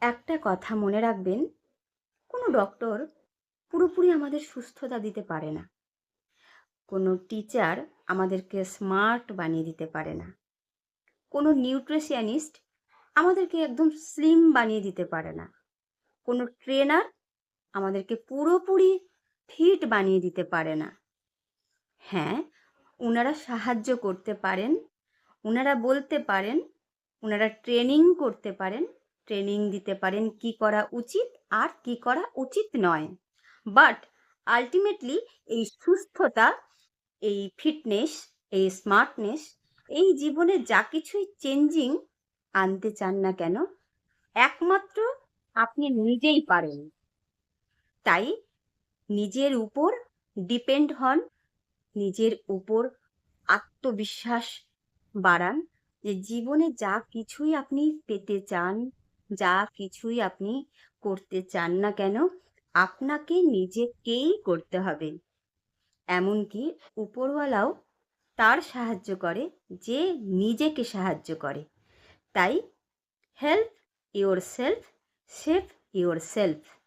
একটা কথা মনে রাখবেন, কোনো ডক্টর পুরোপুরি আমাদের সুস্থতা দিতে পারে না। কোনো টিচার আমাদেরকে স্মার্ট বানিয়ে দিতে পারে না। কোনো নিউট্রিশনিস্ট আমাদেরকে একদম স্লিম বানিয়ে দিতে পারে না। কোনো ট্রেনার আমাদেরকে পুরোপুরি ফিট বানিয়ে দিতে পারে না। হ্যাঁ, উনারা সাহায্য করতে পারেন, উনারা বলতে পারেন, উনারা ট্রেনিং করতে পারেন, ট্রেনিং দিতে পারেন কি করা উচিত আর কি করা উচিত নয়। বাট আল্টিমেটলি এই সুস্থতা, এই ফিটনেস, এই স্মার্টনেস, এই জীবনে যা কিছুই চেঞ্জিং আনতে চান না কেন, একমাত্র আপনি নিজেই পারেন। তাই নিজের উপর ডিপেন্ড হন, নিজের উপর আত্মবিশ্বাস বাড়ান, যে জীবনে যা কিছুই আপনি পেতে চান, যা কিছুই আপনি করতে চান না কেন, আপনাকে নিজেকেই করতে হবে। এমনকি উপরওয়ালাও তার সাহায্য করে যে নিজেকে সাহায্য করে। তাই help your self, save your self.